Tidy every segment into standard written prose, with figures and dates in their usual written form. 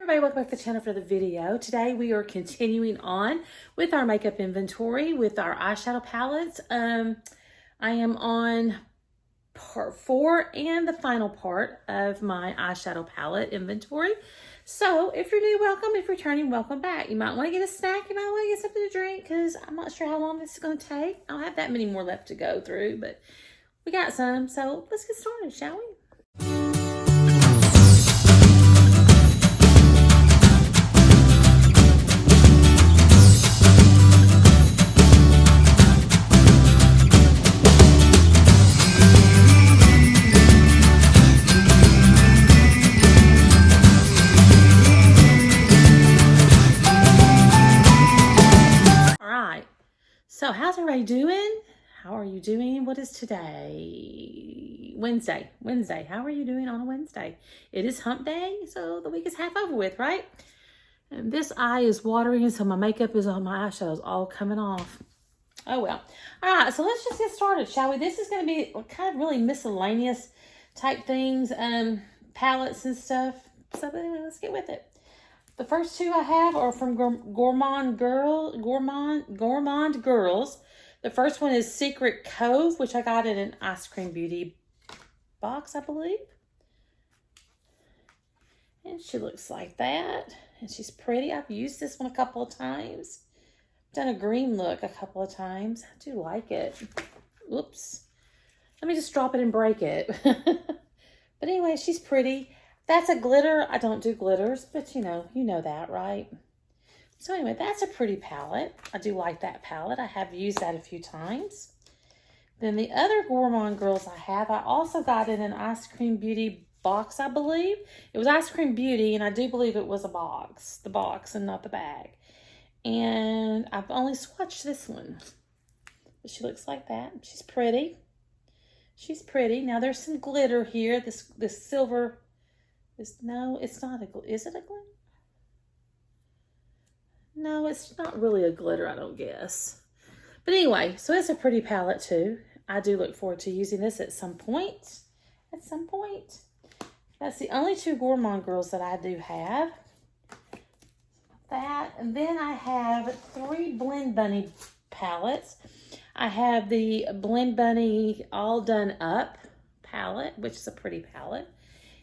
everybody, welcome back to the channel for the video. Today we are continuing on with our makeup inventory with our eyeshadow palettes. I am on part 4 and the final part of my eyeshadow palette inventory. So if you're new, welcome. If you're returning, welcome back. You might want to get a snack. You might want to get something to drink because I'm not sure how long this is going to take. I don't have that many more left to go through, but we got some. So let's get started, shall we? So how's everybody doing? How are you doing? What is today? Wednesday. How are you doing on a Wednesday? It is hump day, so the week is half over with, right? And this eye is watering, so my makeup is on, my eyeshadows all coming off. Oh well. All right, so let's just get started, shall we? This is going to be kind of really miscellaneous type things, palettes and stuff. So anyway, let's get with it. The first two I have are from Gourmand Girls. The first one is Secret Cove, which I got in an Ice Cream Beauty box, I believe. And she looks like that. And she's pretty. I've used this one a couple of times. Done a green look a couple of times. I do like it. Oops. Let me just drop it and break it. But anyway, she's pretty. That's a glitter. I don't do glitters, but you know that, right? So anyway, that's a pretty palette. I do like that palette. I have used that a few times. Then the other Gourmand Girls I also got in an Ice Cream Beauty box, I believe. It was Ice Cream Beauty, and I do believe it was a box. The box and not the bag. And I've only swatched this one. But she looks like that. She's pretty. She's pretty. Now there's some glitter here. This silver... No, it's not is it a glitter? No, it's not really a glitter, I don't guess. But anyway, so it's a pretty palette too. I do look forward to using this at some point. That's the only two Gourmand Girls that I do have. That, and then I have 3 Blend Bunny palettes. I have the Blend Bunny All Done Up palette, which is a pretty palette.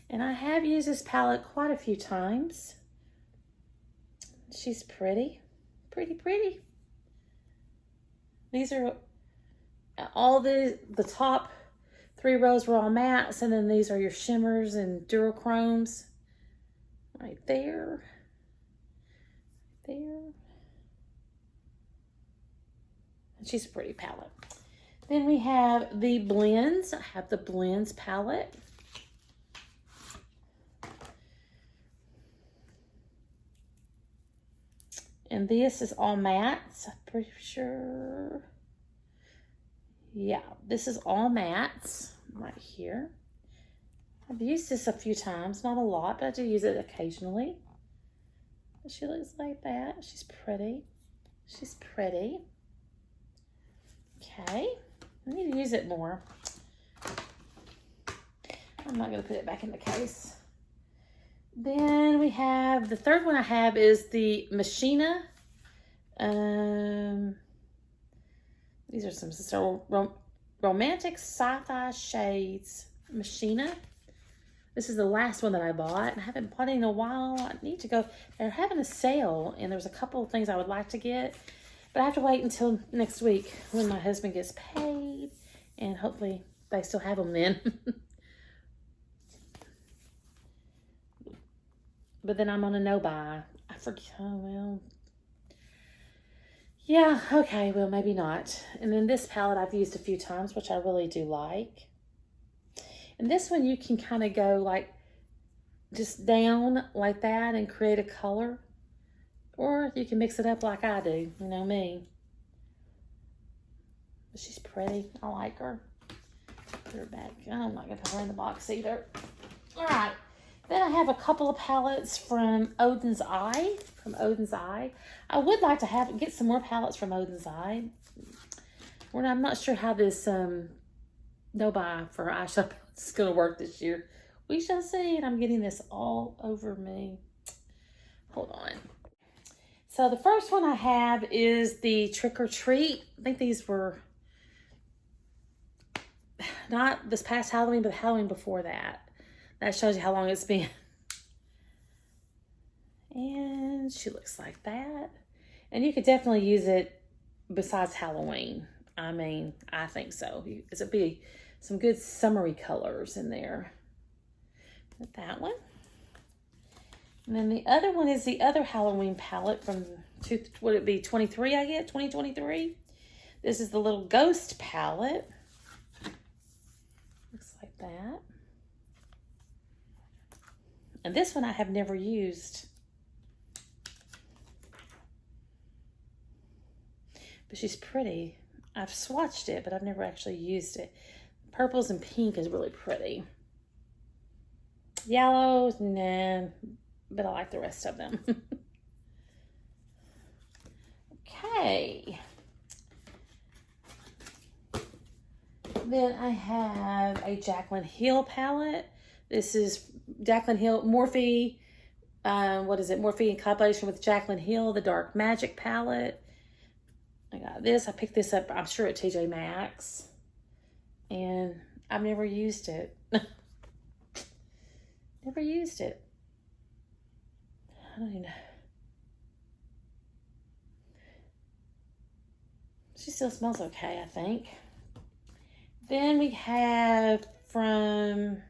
And I have used this palette quite a few times. She's pretty. Pretty. These are all the top 3 rows were all mattes, and then these are your shimmers and duochromes. Right there. And she's a pretty palette. Then we have the blends. I have the blends palette. And this is all mattes, I'm pretty sure. Yeah, this is all mattes right here. I've used this a few times, not a lot, but I do use it occasionally. But she looks like that. She's pretty. Okay, I need to use it more. I'm not going to put it back in the case. Then we have, the third one I have is the Machina. These are some romantic sci-fi shades. Machina. This is the last one that I bought. I haven't bought it in a while. I need to go. They're having a sale, and there's a couple of things I would like to get. But I have to wait until next week when my husband gets paid. And hopefully they still have them then. But then I'm on a no-buy. I forget. Oh, well. Yeah, okay. Well, maybe not. And then this palette I've used a few times, which I really do like. And this one you can kind of go like just down like that and create a color. Or you can mix it up like I do. You know me. But she's pretty. I like her. Put her back. I'm not going to put her in the box either. All right. Then I have a couple of palettes from Odin's Eye. I would like to get some more palettes from Odin's Eye. I'm not sure how this no-buy for eyeshadow is going to work this year. We shall see. And I'm getting this all over me. Hold on. So the first one I have is the Trick or Treat. I think these were not this past Halloween, but Halloween before that. That shows you how long it's been. And she looks like that. And you could definitely use it besides Halloween. I mean, I think so. It'd be some good summery colors in there. With that one. And then the other one is the other Halloween palette from, would it be 23, I get? 2023? This is the little Ghost palette. Looks like that. And this one I have never used. But she's pretty. I've swatched it, but I've never actually used it. Purples and pink is really pretty. Yellows, nah, but I like the rest of them. Okay. Then I have a Jaclyn Hill palette. This is Jaclyn Hill, Morphe, what is it? Morphe in collaboration with Jaclyn Hill, the Dark Magic palette. I got this. I picked this up, I'm sure, at TJ Maxx. And I've never used it. Never used it. I don't even know. She still smells okay, I think. Then we have from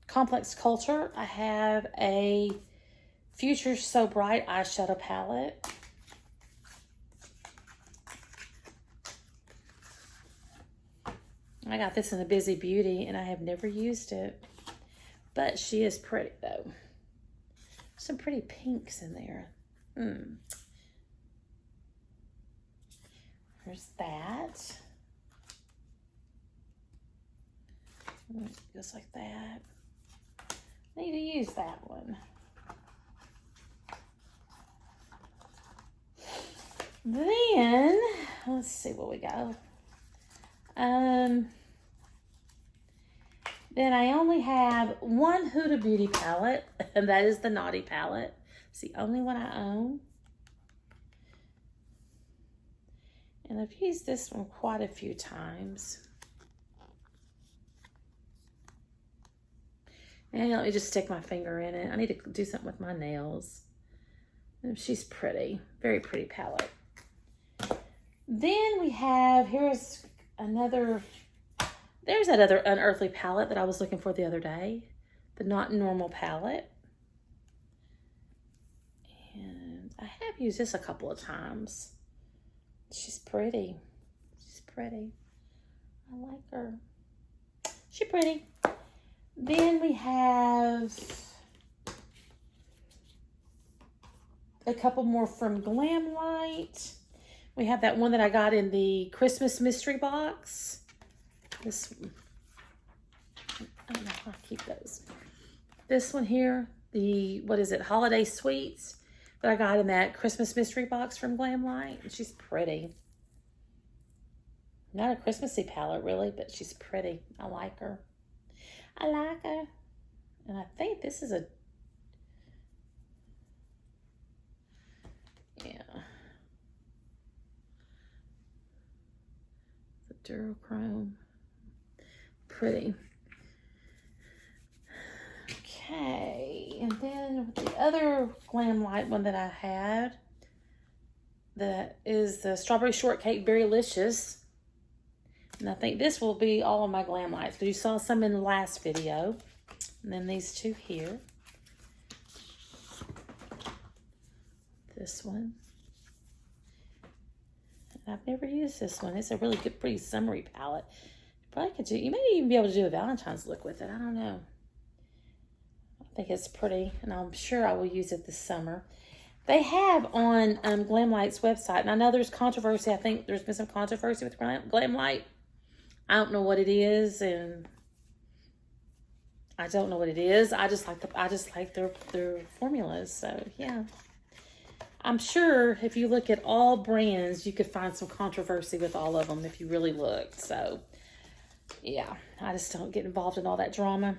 Complex Culture, I have a Future So Bright eyeshadow palette. I got this in a Busy Beauty, and I have never used it. But she is pretty, though. Some pretty pinks in there. There's that. Just like that. Need to use that one. Then, let's see what we got. Then I only have one Huda Beauty palette, and that is the Naughty palette. It's the only one I own. And I've used this one quite a few times. And let me just stick my finger in it. I need to do something with my nails. And she's pretty, very pretty palette. Then we have, here's another, there's that other Unearthly palette that I was looking for the other day. The Not Normal palette. And I have used this a couple of times. She's pretty. She's pretty. I like her. She's pretty. Then we have a couple more from Glamlight. We have that one that I got in the Christmas mystery box. This one. I don't know how I keep those. This one here, the, what is it, Holiday Sweets that I got in that Christmas mystery box from Glamlight. She's pretty. Not a Christmassy palette, really, but she's pretty. I like her. I like her. And I think this is a, yeah. The Durachrome. Pretty. Okay. And then the other Glamlight one that I had, that is the Strawberry Shortcake Berrylicious. And I think this will be all of my Glamlights, because you saw some in the last video. And then these two here. This one. And I've never used this one. It's a really good, pretty summery palette. Probably could do, you may even be able to do a Valentine's look with it. I don't know. I think it's pretty, and I'm sure I will use it this summer. They have on Glamlight's website, and I know there's controversy. I think there's been some controversy with Glamlight. I don't know what it is, and I don't know what it is. I just like their formulas. So yeah, I'm sure if you look at all brands, you could find some controversy with all of them if you really looked. So yeah, I just don't get involved in all that drama.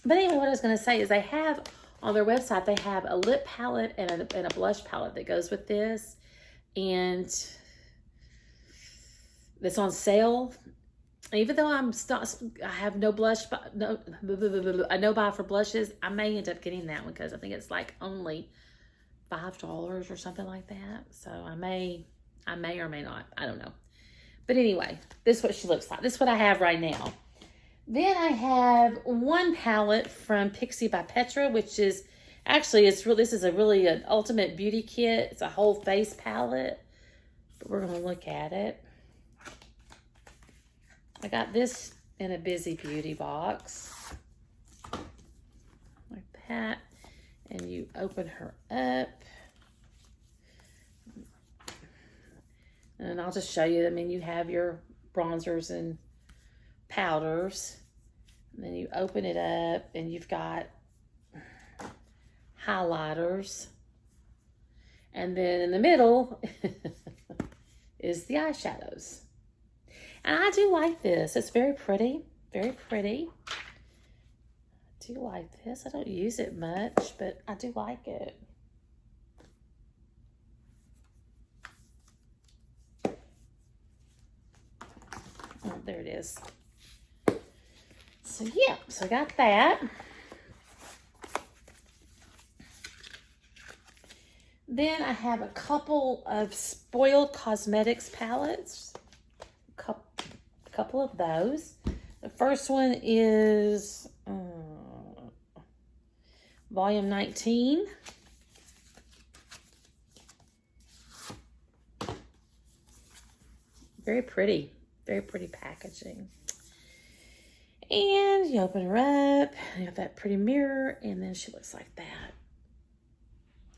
But anyway, what I was going to say is they have, on their website, they have a lip palette and a blush palette that goes with this. And it's on sale. Even though I have no blush, I no buy for blushes, I may end up getting that one because I think it's like only $5 or something like that. So I may or may not. I don't know. But anyway, this is what she looks like. This is what I have right now. Then I have one palette from Pixie by Petra, which is actually, this is really an ultimate beauty kit. It's a whole face palette. But we're going to look at it. I got this in a Busy Beauty box. Like that. And you open her up. And I'll just show you. I mean, you have your bronzers and powders. And then you open it up and you've got highlighters. And then in the middle is the eyeshadows. And I do like this. It's very pretty. Very pretty. I do like this. I don't use it much, but I do like it. Oh, there it is. So, yeah. So, I got that. Then I have a couple of Spoiled Cosmetics palettes. Couple of those. The first one is volume 19. Very pretty packaging. And you open her up, you have that pretty mirror, and then she looks like that.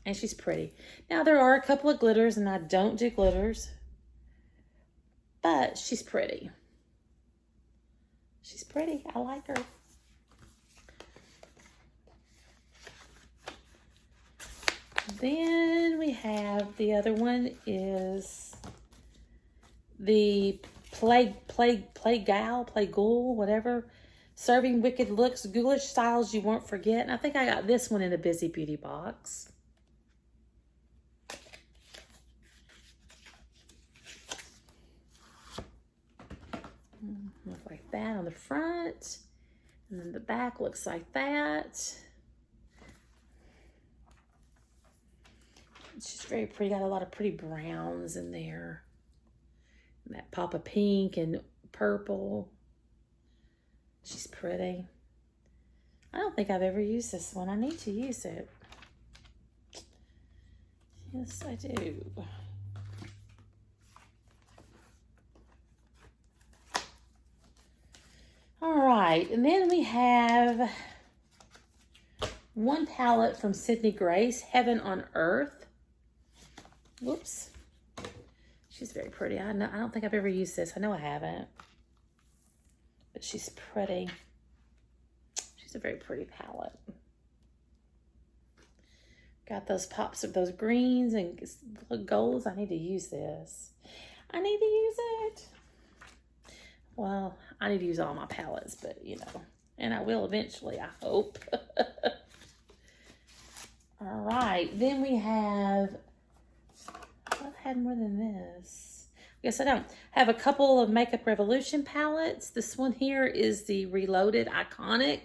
And she's pretty. Now there are a couple of glitters, and I don't do glitters, but she's pretty. She's pretty. I like her. Then we have the other one is the Play Ghoul, whatever. Serving Wicked Looks, Ghoulish Styles You Won't Forget. And I think I got this one in a Busy Beauty box. Look like that on the front. And then the back looks like that. She's very pretty. Got a lot of pretty browns in there. And that pop of pink and purple. She's pretty. I don't think I've ever used this one. I need to use it. Yes, I do. All right, and then we have one palette from Sydney Grace, Heaven on Earth. Whoops. She's very pretty. I don't think I've ever used this. I know I haven't. But she's pretty. She's a very pretty palette. Got those pops of those greens and golds. I need to use this. I need to use it. Well, I need to use all my palettes, but you know, and I will eventually, I hope. All right, then we have, I've had more than this. Yes, I don't. I have a couple of Makeup Revolution palettes. This one here is the Reloaded Iconic,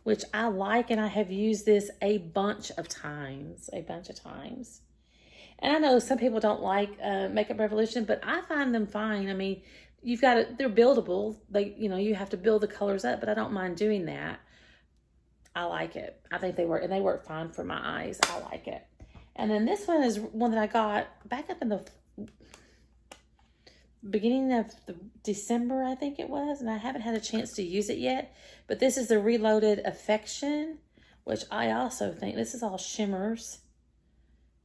which I like, and I have used this a bunch of times. And I know some people don't like Makeup Revolution, but I find them fine. I mean, they're buildable. You have to build the colors up, but I don't mind doing that. I like it. I think they work, and they work fine for my eyes. I like it. And then this one is one that I got back up in the beginning of December, I think it was, and I haven't had a chance to use it yet. But this is the Reloaded Affection, which I also think, this is all shimmers.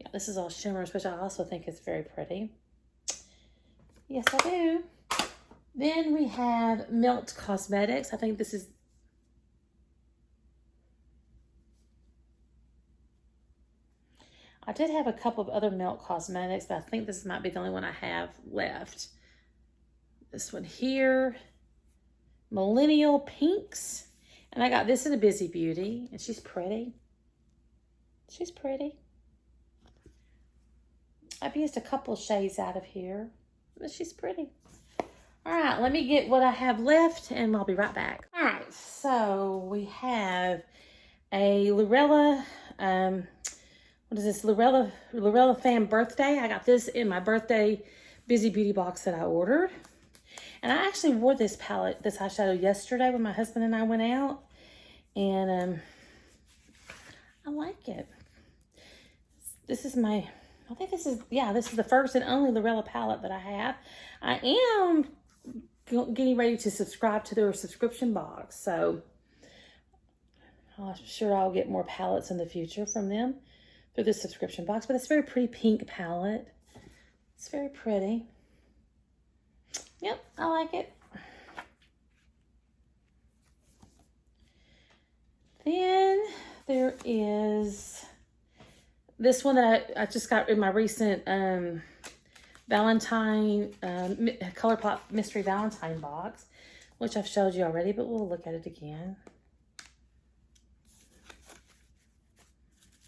Yeah, this is all shimmers, which I also think is very pretty. Yes, I do. Then we have Melt Cosmetics. I think this is, I did have a couple of other Melt Cosmetics, but I think this might be the only one I have left. This one here, Millennial Pinks. And I got this in a Busy Beauty, and she's pretty. She's pretty. I've used a couple shades out of here, but she's pretty. All right, let me get what I have left, and I'll be right back. All right, so we have a Lorella, what is this? Lorella Fan Birthday. I got this in my birthday Busy Beauty box that I ordered. And I actually wore this palette, this eyeshadow yesterday when my husband and I went out. And I like it. This is my, I think this is, yeah, this is the first and only Lorella palette that I have. I am getting ready to subscribe to their subscription box. So I'm sure I'll get more palettes in the future from them through this subscription box. But it's a very pretty pink palette. It's very pretty. Yep, I like it. Then there is this one that I just got in my recent Valentine ColourPop Mystery Valentine box, which I've showed you already, but we'll look at it again.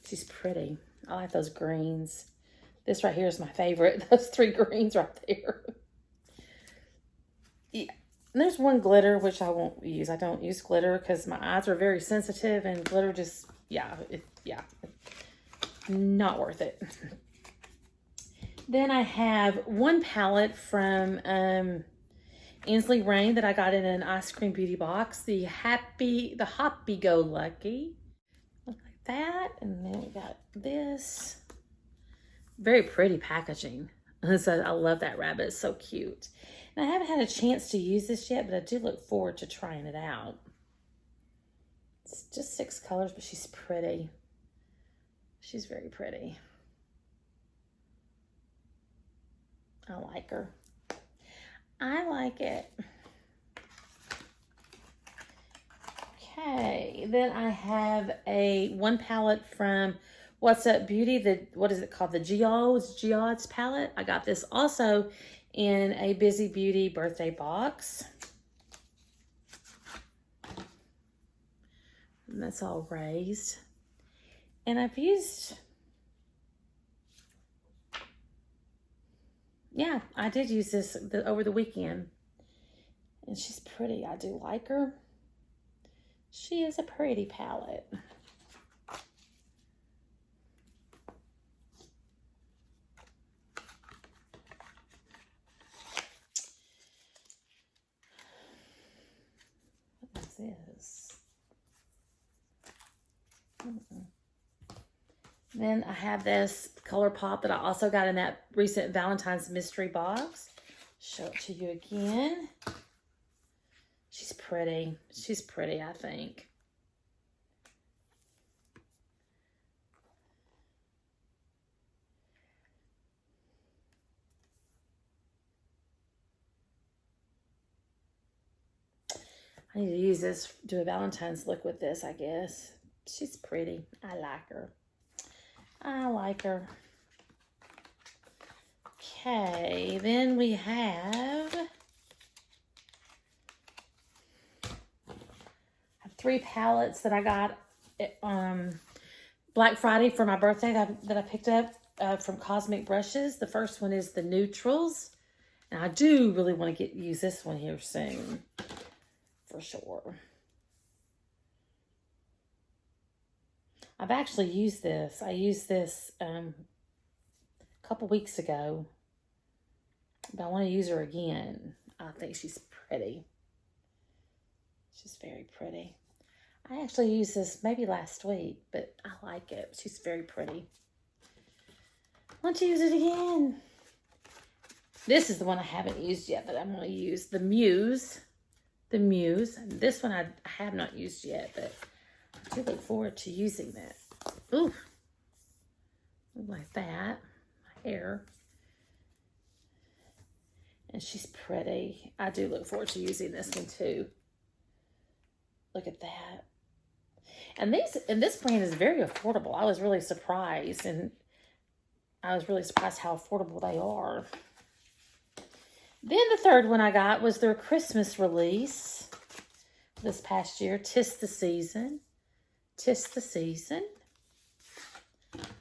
She's pretty. I like those greens. This right here is my favorite. Those 3 greens right there. Yeah. And there's one glitter, which I won't use. I don't use glitter because my eyes are very sensitive, and glitter just, yeah, not worth it. Then I have one palette from Ainsley Rain that I got in an Ice Cream Beauty box. The Happy Go Lucky. Look like that. And then we got this. Very pretty packaging. So I love that rabbit. It's so cute. And I haven't had a chance to use this yet, but I do look forward to trying it out. It's just 6 colors, but she's pretty. She's very pretty. I like her. I like it. Okay, then I have one palette from What's Up Beauty. What is it called? The Geodes palette. I got this also in a Busy Beauty birthday box. And that's all raised. And I've used, yeah, I did use this over the weekend. And she's pretty. I do like her. She is a pretty palette. What is this? Then I have this ColourPop that I also got in that recent Valentine's mystery box. Show it to you again. She's pretty. She's pretty, I think. I need to use this, do a Valentine's look with this, I guess. She's pretty. I like her. I like her. Okay, then we have 3 palettes that I got Black Friday for my birthday that I picked up from Cosmic Brushes. The first one is the Neutrals. And I do really want to use this one here soon. For sure. I've actually used this. I used this a couple weeks ago. But I want to use her again. I think she's pretty. She's very pretty. I actually used this maybe last week, but I like it. She's very pretty. I want to use it again. This is the one I haven't used yet, but I'm going to use the Muse. The Muse. This one I have not used yet, but I do look forward to using that. Ooh. Like that. My hair. And she's pretty. I do look forward to using this one too. Look at that. And this brand is very affordable. I was really surprised, and I was really surprised how affordable they are. Then the third one I got was their Christmas release, this past year. 'Tis the Season. 'Tis the Season.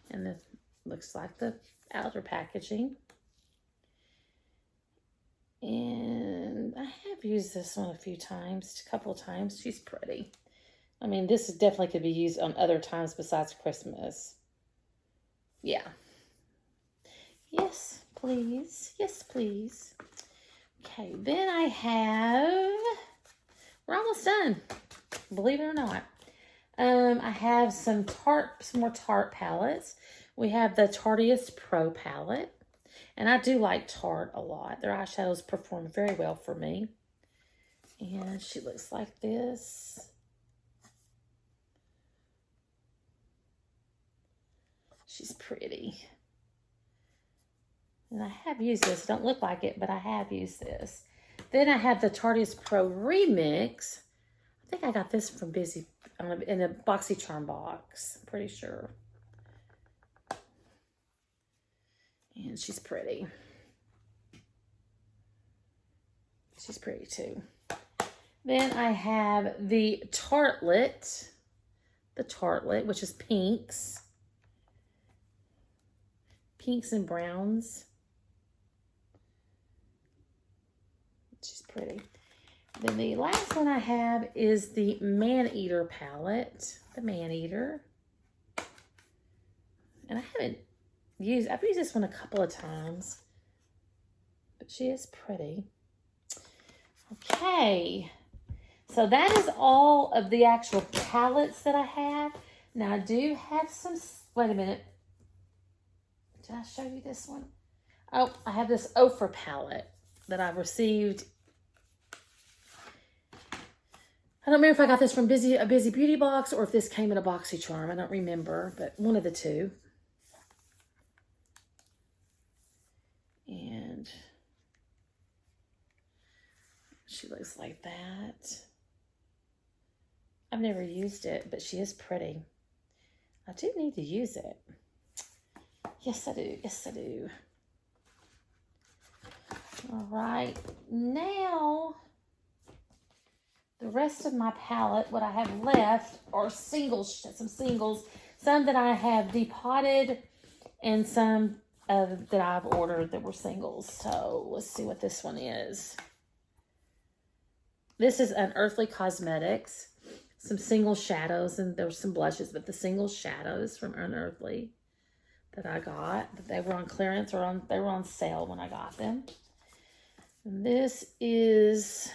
And it looks like the outer packaging. And I have used this one a few times, a couple of times. She's pretty. I mean, this definitely could be used on other times besides Christmas. Yeah. Yes, please. Yes, please. Okay, then I have, we're almost done, believe it or not. I have some more Tarte palettes. We have the Tarteist Pro palette. And I do like Tarte a lot. Their eyeshadows perform very well for me. And she looks like this. She's pretty. And I have used this. Don't look like it, but I have used this. Then I have the Tarteist Pro Remix. I think I got this from Busy in a BoxyCharm box. I'm pretty sure. And she's pretty. She's pretty too. Then I have the Tartlet. The Tartlet, which is pinks. Pinks and browns. She's pretty. Then the last one I have is the Man-Eater palette. The Man-Eater. And I've used this one a couple of times. But she is pretty. Okay. So that is all of the actual palettes that I have. Now I do have some, wait a minute. Did I show you this one? Oh, I have this Ofra palette that I received. I don't remember if I got this from a Busy Beauty box or if this came in a BoxyCharm. I don't remember, but one of the two. And she looks like that. I've never used it, but she is pretty. I do need to use it. Yes, I do. Yes, I do. All right. Now, the rest of my palette, what I have left are singles, some singles. Some that I have depotted and some that I've ordered that were singles. So, let's see what this one is. This is Unearthly Cosmetics. Some single shadows, and there's some blushes, but the single shadows from Unearthly that I got. They were on clearance or they were on sale when I got them. And this is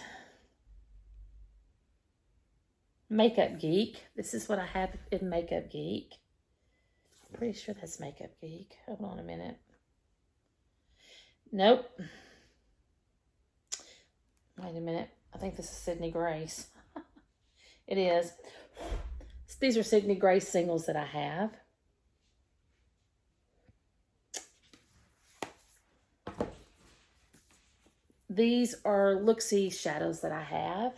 Makeup Geek. This is what I have in Makeup Geek. I'm pretty sure that's Makeup Geek. Hold on a minute. Nope. Wait a minute. I think this is Sydney Grace. It is. These are Sydney Grace singles that I have. These are Look-See shadows that I have.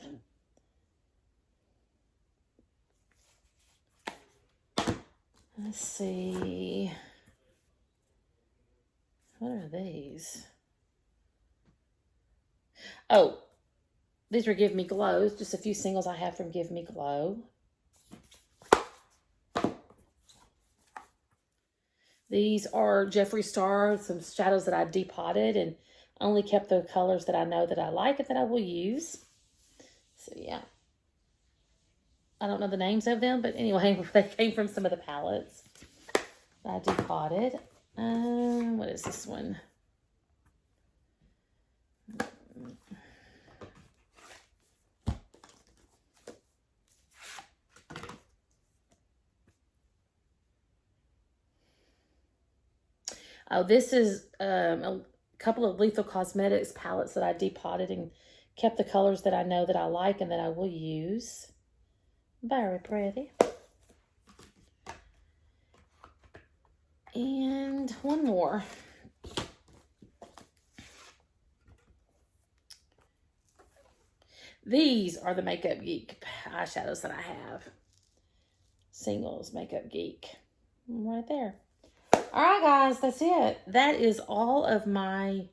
Let's see. What are these? Oh, these were Give Me Glow. Just a few singles I have from Give Me Glow. These are Jeffree Star, some shadows that I depotted and only kept the colors that I know that I like and that I will use. So, yeah. I don't know the names of them, but anyway, they came from some of the palettes that I depotted. What is this one? Oh, this is a couple of Lethal Cosmetics palettes that I depotted and kept the colors that I know that I like and that I will use. Very pretty. And one more. These are the Makeup Geek eyeshadows that I have. Singles Makeup Geek. Right there. All right, guys, that's it. That is all of my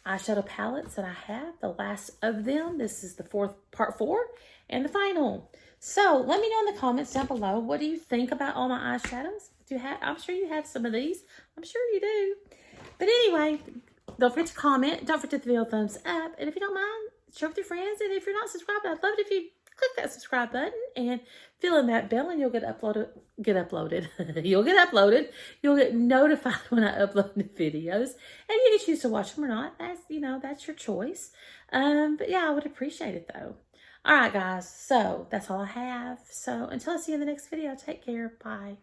eyeshadow palettes that I have, the last of them. This is the part 4 and the final. So let me know in the comments down below, what do you think about all my eyeshadows? I'm sure you have some of these. I'm sure you do. But anyway, don't forget to comment. Don't forget to give the video a thumbs up. And if you don't mind, share with your friends. And if you're not subscribed, I'd love it if you click that subscribe button and fill in that bell, and you'll get uploaded. You'll get uploaded. You'll get notified when I upload the videos. And you can choose to watch them or not. That's your choice. But yeah, I would appreciate it though. All right, guys. So that's all I have. So until I see you in the next video, take care. Bye.